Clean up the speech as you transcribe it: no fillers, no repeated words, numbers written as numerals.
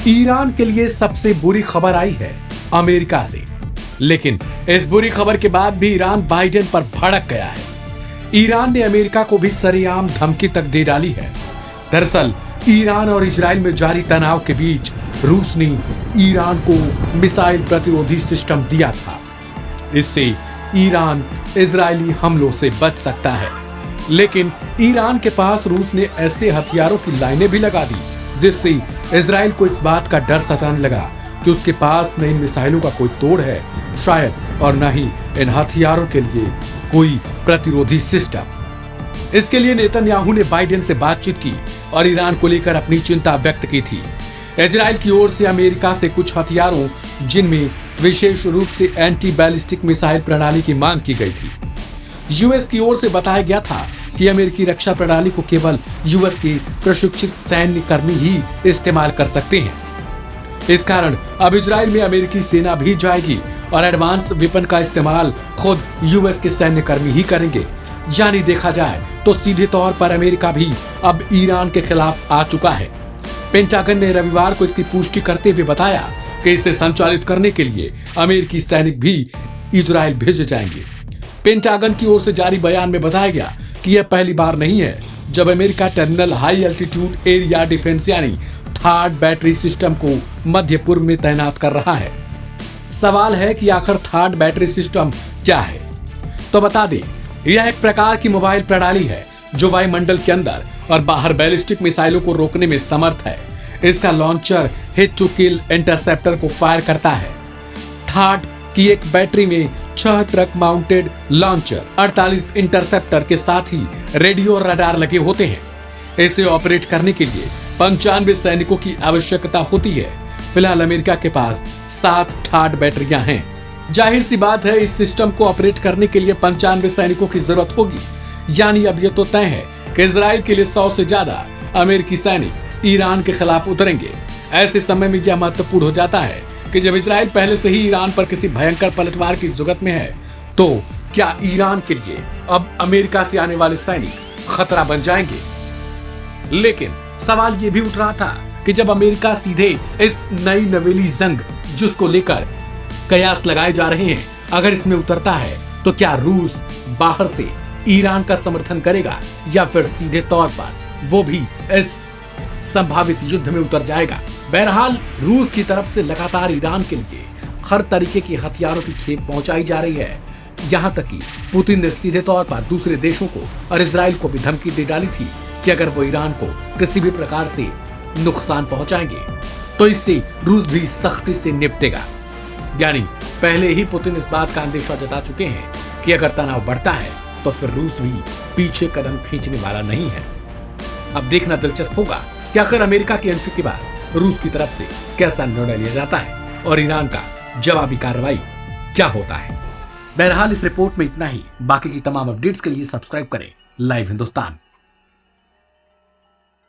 Iran के लिए सबसे बुरी खबर आई है अमेरिका से, लेकिन इस बुरी खबर के बाद भी ईरान बाइडेन पर भड़क गया है। ईरान ने अमेरिका को भी सरेआम धमकी तक दे डाली है। दरअसल ईरान और इजराइल में जारी तनाव के बीच रूस ने ईरान को मिसाइल प्रतिरोधी सिस्टम दिया था। इससे ईरान इजरायली हमलों से बच सकता है, लेकिन ईरान के पास रूस ने ऐसे हथियारों की लाइनें भी लगा दी जिससे इजराइल को इस बात का डर सताने लगा कि उसके पास न इन मिसाइलों का कोई तोड़ है शायद, और न ही इन हथियारों के लिए कोई प्रतिरोधी सिस्टम। इसके लिए नेतन्याहू ने बाइडेन से बातचीत की और ईरान को लेकर अपनी चिंता व्यक्त की थी। इजराइल की ओर से अमेरिका से कुछ हथियारों, जिनमें विशेष रूप से एंटी बैलिस्टिक मिसाइल प्रणाली की मांग की गई थी। यूएस की ओर से बताया गया था कि अमेरिकी रक्षा प्रणाली को केवल यूएस के प्रशिक्षित सैन्य कर्मी ही इस्तेमाल कर सकते हैं। इस कारण अब इजराइल में अमेरिकी सेना भी जाएगी और एडवांस वेपन का इस्तेमाल खुद यूएस के सैन्य कर्मी ही करेंगे। यानी देखा जाए तो सीधे तौर पर अमेरिका भी अब ईरान के खिलाफ आ चुका है। पेंटागन ने रविवार को इसकी पुष्टि करते हुए बताया कि इसे संचालित करने के लिए अमेरिकी सैनिक भी इजराइल भेजे जाएंगे। पेंटागन की ओर से जारी बयान में बताया गया कि यह पहली बार नहीं है जब America terminal high altitude area defence यानी थार्ड बैटरी सिस्टम को मध्य पूर्व में तैनात कर रहा है। सवाल है कि आखिर थार्ड बैटरी सिस्टम क्या है? तो बता दें, यह एक प्रकार की मोबाइल प्रणाली है जो वायुमंडल के अंदर और बाहर बैलिस्टिक मिसाइलों को रोकने में समर्थ है। इसका launcher hit to kill interceptor को फायर करता है। थार्ड की एक बैटरी में 6 ट्रक माउंटेड लॉन्चर, 48 इंटरसेप्टर के साथ ही रेडियो और रडार लगे होते हैं। इसे ऑपरेट करने के लिए 95 सैनिकों की आवश्यकता होती है। फिलहाल अमेरिका के पास 7 थार्ड बैटरियां हैं। जाहिर सी बात है, इस सिस्टम को ऑपरेट करने के लिए 95 सैनिकों की जरूरत होगी। यानी अब यह तो तय है कि इजराइल के लिए 100 से ज्यादा अमेरिकी सैनिक ईरान के खिलाफ उतरेंगे। ऐसे समय में यह महत्वपूर्ण हो जाता है कि जब इजराइल पहले से ही ईरान पर किसी भयंकर पलटवार की जुगत में है, तो क्या ईरान के लिए अब अमेरिका से आने वाले सैनिक खतरा बन जाएंगे? लेकिन सवाल यह भी उठ रहा था कि जब अमेरिका सीधे इस नई नवेली जंग जिसको लेकर कयास लगाए जा रहे हैं, अगर इसमें उतरता है तो क्या रूस बाहर से ईरान का समर्थन करेगा या फिर सीधे तौर पर वो भी इस संभावित युद्ध में उतर जाएगा? बहरहाल रूस की तरफ से लगातार ईरान के लिए हर तरीके की हथियारों की खेप पहुंचाई जा रही है। यहां तक कि पुतिन ने सीधे तौर पर दूसरे देशों को और इजराइल को भी धमकी दे डाली थी कि अगर वो ईरान को किसी भी प्रकार से नुकसान पहुंचाएंगे तो इससे रूस भी सख्ती से निपटेगा। यानी पहले ही पुतिन इस बात का अंदेशा जता चुके हैं कि अगर तनाव बढ़ता है तो फिर रूस भी पीछे कदम खींचने वाला नहीं है। अब देखना दिलचस्प होगा कि आखिर अमेरिका की एंट्री के बाद रूस की तरफ से कैसा निर्णय लिया जाता है और ईरान का जवाबी कार्रवाई क्या होता है। बहरहाल इस रिपोर्ट में इतना ही। बाकी की तमाम अपडेट्स के लिए सब्सक्राइब करें लाइव हिंदुस्तान।